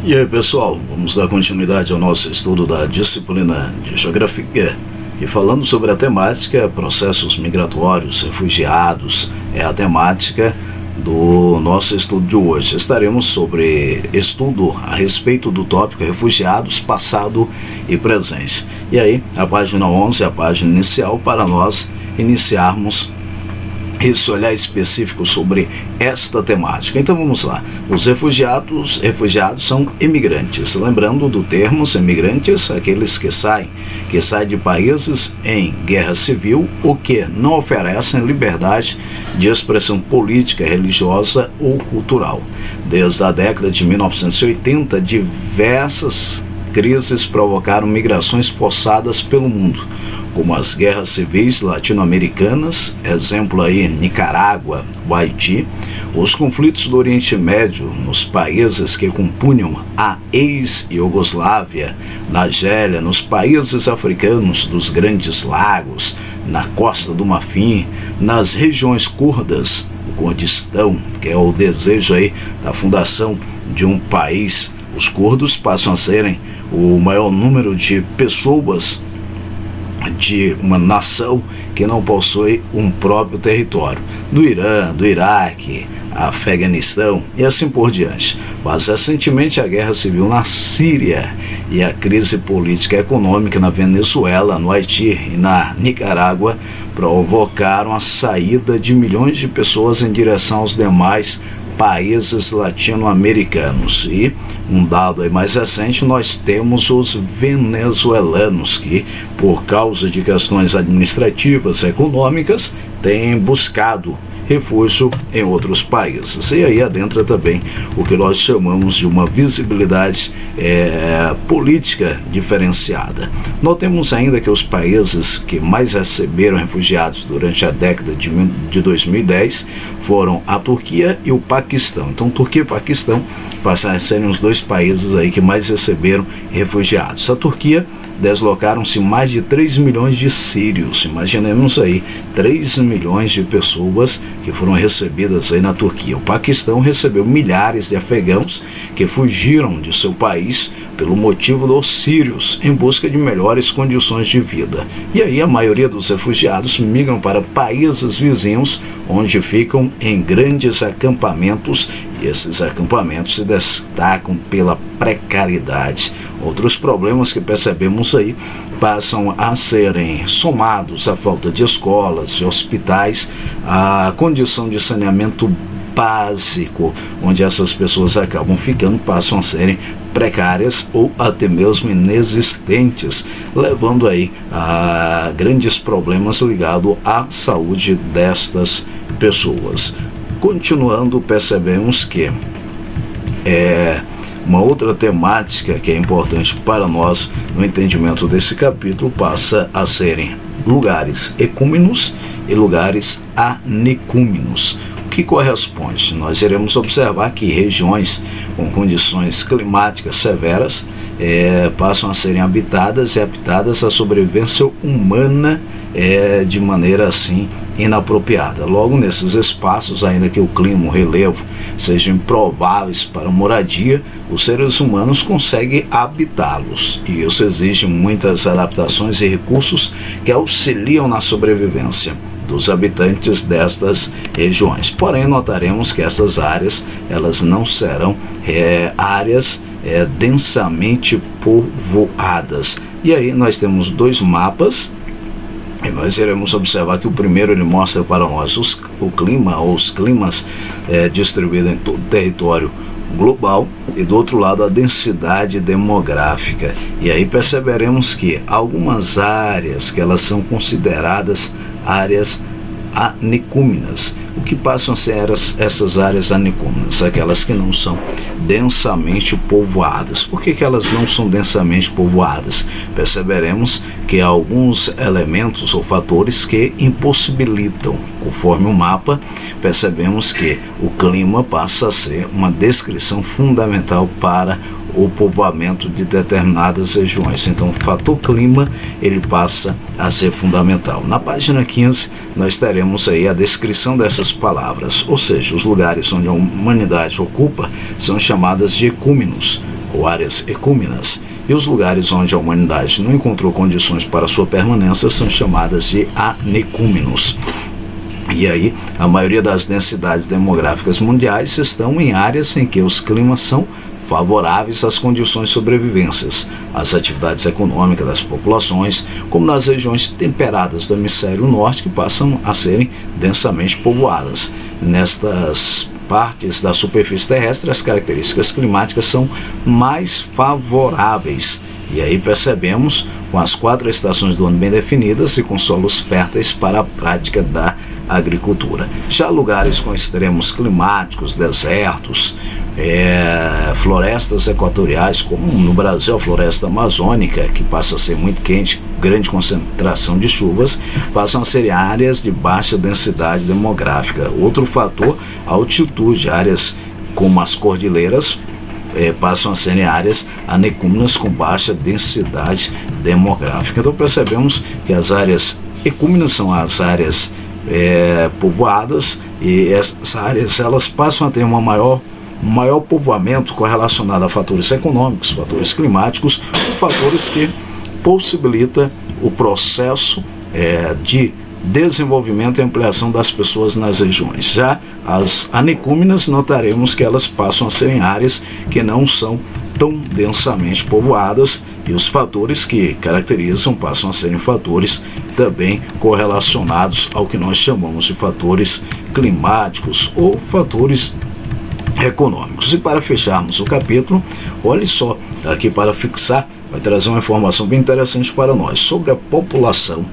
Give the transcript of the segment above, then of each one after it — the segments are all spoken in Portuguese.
E aí, pessoal, vamos dar continuidade ao nosso estudo da disciplina de Geografia. E falando sobre a temática processos migratórios, refugiados, é a temática do nosso estudo de hoje. Estaremos sobre estudo a respeito do tópico refugiados, passado e presente. E aí, a página 11 é a página inicial para nós iniciarmos esse olhar específico sobre esta temática. Então vamos lá. Os refugiados são imigrantes. Lembrando do termo imigrantes, aqueles que saem de países em guerra civil ou que não oferecem liberdade de expressão política, religiosa ou cultural. Desde a década de 1980, diversas crises provocaram migrações forçadas pelo mundo, como as guerras civis latino-americanas, exemplo aí Nicarágua, o Haiti, os conflitos do Oriente Médio nos países que compunham a ex-Iugoslávia, na Argélia, nos países africanos dos Grandes Lagos, na Costa do Marfim, nas regiões curdas, o Kurdistão, que é o desejo aí da fundação de um país. Os curdos passam a serem o maior número de pessoas de uma nação que não possui um próprio território, do Irã, do Iraque, Afeganistão e assim por diante. Mas recentemente a guerra civil na Síria e a crise política e econômica na Venezuela, no Haiti e na Nicarágua provocaram a saída de milhões de pessoas em direção aos demais países latino-americanos. E um dado aí mais recente, nós temos os venezuelanos que, por causa de questões administrativas, econômicas, têm buscado refúgio em outros países. E aí adentra também o que nós chamamos de uma visibilidade política diferenciada. Notemos ainda que os países que mais receberam refugiados durante a década de 2010 foram a Turquia e o Paquistão. Então, Turquia e Paquistão passaram a serem os dois países aí que mais receberam refugiados. A Turquia deslocaram-se mais de 3 milhões de sírios. Imaginemos aí, 3 milhões de pessoas que foram recebidas aí na Turquia. O Paquistão recebeu milhares de afegãos que fugiram de seu país pelo motivo dos sírios, em busca de melhores condições de vida. E aí a maioria dos refugiados migram para países vizinhos, onde ficam em grandes acampamentos, e esses acampamentos se destacam pela precariedade. Outros problemas que percebemos aí passam a serem somados à falta de escolas, de hospitais, à condição de saneamento básico, onde essas pessoas acabam ficando, passam a serem precárias ou até mesmo inexistentes, levando aí a grandes problemas ligados à saúde destas pessoas. Continuando, percebemos que uma outra temática que é importante para nós no entendimento desse capítulo passa a serem lugares ecúmenos e lugares anicúmenos. O que corresponde? Nós iremos observar que regiões com condições climáticas severas passam a serem habitadas e aptas à sobrevivência humana de maneira assim inapropriada. Logo, nesses espaços, ainda que o clima, o relevo sejam improváveis para moradia, os seres humanos conseguem habitá-los, e isso exige muitas adaptações e recursos que auxiliam na sobrevivência dos habitantes destas regiões. Porém, notaremos que essas áreas elas não serão áreas densamente povoadas. E aí nós temos dois mapas. E nós iremos observar que o primeiro ele mostra para nós o clima, ou os climas distribuídos em todo o território global, e do outro lado a densidade demográfica. E aí perceberemos que algumas áreas que elas são consideradas áreas anicúmenas. O que passam a ser essas áreas anicúmenas? Aquelas que não são densamente povoadas. Por que elas não são densamente povoadas? Perceberemos que há alguns elementos ou fatores que impossibilitam. Conforme o mapa, percebemos que o clima passa a ser uma descrição fundamental para o povoamento de determinadas regiões. Então, o fator clima ele passa a ser fundamental. Na página 15, nós teremos aí a descrição dessas palavras, ou seja, os lugares onde a humanidade ocupa são chamadas de ecúmenos, ou áreas ecúmenas, e os lugares onde a humanidade não encontrou condições para sua permanência são chamadas de anecúmenos. E aí, a maioria das densidades demográficas mundiais estão em áreas em que os climas são favoráveis às condições de sobrevivência, às atividades econômicas das populações, como nas regiões temperadas do hemisfério norte, que passam a serem densamente povoadas. Nestas partes da superfície terrestre, as características climáticas são mais favoráveis. E aí percebemos, com as 4 estações do ano bem definidas e com solos férteis para a prática da agricultura. Já lugares com extremos climáticos, desertos, florestas equatoriais, como no Brasil a floresta amazônica, que passa a ser muito quente, grande concentração de chuvas, passam a ser áreas de baixa densidade demográfica. Outro fator, a altitude, áreas como as cordilheiras passam a serem áreas anecúmenas com baixa densidade demográfica. Então percebemos que as áreas ecúmenas são as áreas povoadas, e essas áreas elas passam a ter um maior povoamento correlacionado a fatores econômicos, fatores climáticos, fatores que possibilita o processo de desenvolvimento e ampliação das pessoas nas regiões. Já as anecúmenas, notaremos que elas passam a serem áreas que não são tão densamente povoadas, e os fatores que caracterizam passam a serem fatores também correlacionados ao que nós chamamos de fatores climáticos ou fatores econômicos. E para fecharmos o capítulo, olhe só, aqui para fixar, vai trazer uma informação bem interessante para nós sobre a população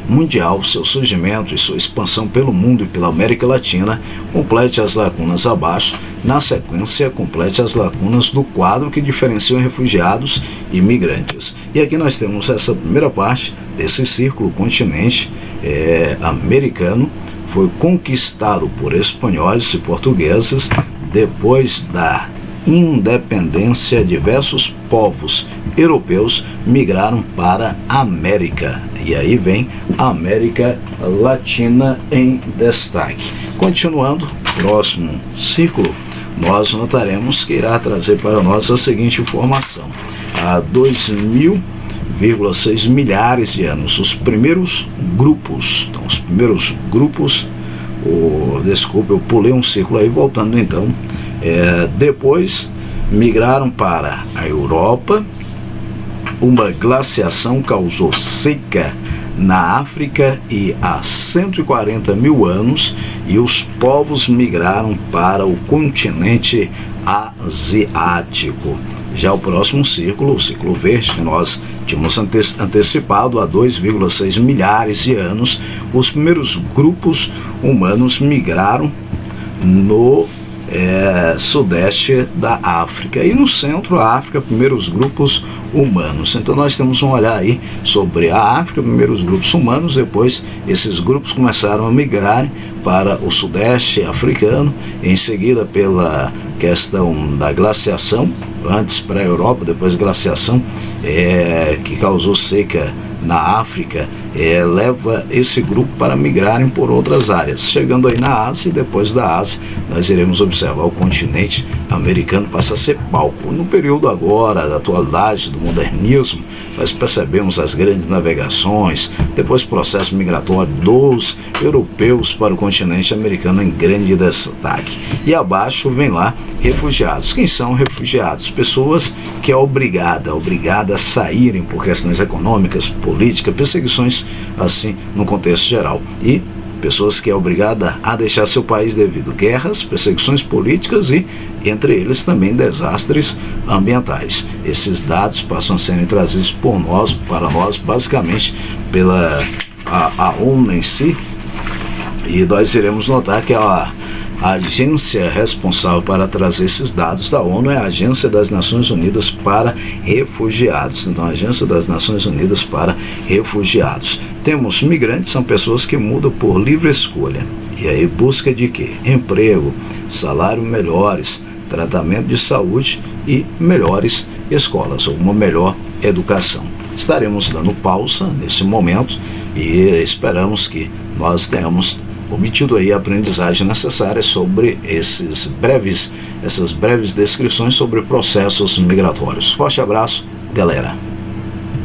mundial, seu surgimento e sua expansão pelo mundo e pela América Latina. Complete as lacunas abaixo. Na sequência, complete as lacunas do quadro que diferenciam refugiados e migrantes. E aqui nós temos essa primeira parte desse círculo. O continente americano foi conquistado por espanhóis e portugueses. Depois da independência, diversos povos europeus migraram para a América. E aí vem a América Latina em destaque. Continuando, próximo círculo, nós notaremos que irá trazer para nós a seguinte informação. Há 2.000,6 milhares de anos, os primeiros grupos, desculpa, eu pulei um círculo aí, voltando então, depois migraram para a Europa. Uma glaciação causou seca na África e há 140 mil anos, e os povos migraram para o continente asiático. Já o próximo círculo, o círculo verde, que nós tínhamos antecipado, há 2,6 milhares de anos, os primeiros grupos humanos migraram no sudeste da África, e no centro da África, primeiros grupos humanos. Então nós temos um olhar aí sobre a África, primeiros grupos humanos, depois esses grupos começaram a migrar para o sudeste africano, em seguida pela questão da glaciação, antes para a Europa, depois glaciação que causou seca na África, leva esse grupo para migrarem por outras áreas, chegando aí na Ásia, e depois da Ásia nós iremos observar o continente americano passa a ser palco. No período agora da atualidade, do modernismo, nós percebemos as grandes navegações, depois processo migratório dos europeus para o continente americano em grande destaque. E abaixo vem lá refugiados. Quem são refugiados? Pessoas que é obrigada a saírem por questões econômicas, políticas, perseguições assim no contexto geral, e pessoas que é obrigada a deixar seu país devido a guerras, perseguições políticas e, entre eles, também desastres ambientais. Esses dados passam a serem trazidos para nós, basicamente pela a ONU em si, e nós iremos notar que a agência responsável para trazer esses dados da ONU é a Agência das Nações Unidas para Refugiados. Então, a Agência das Nações Unidas para Refugiados. Temos migrantes, são pessoas que mudam por livre escolha. E aí, busca de quê? Emprego, salário melhores, tratamento de saúde e melhores escolas, ou uma melhor educação. Estaremos dando pausa nesse momento e esperamos que nós tenhamos obtido aí a aprendizagem necessária sobre essas breves descrições sobre processos migratórios. Forte abraço, galera!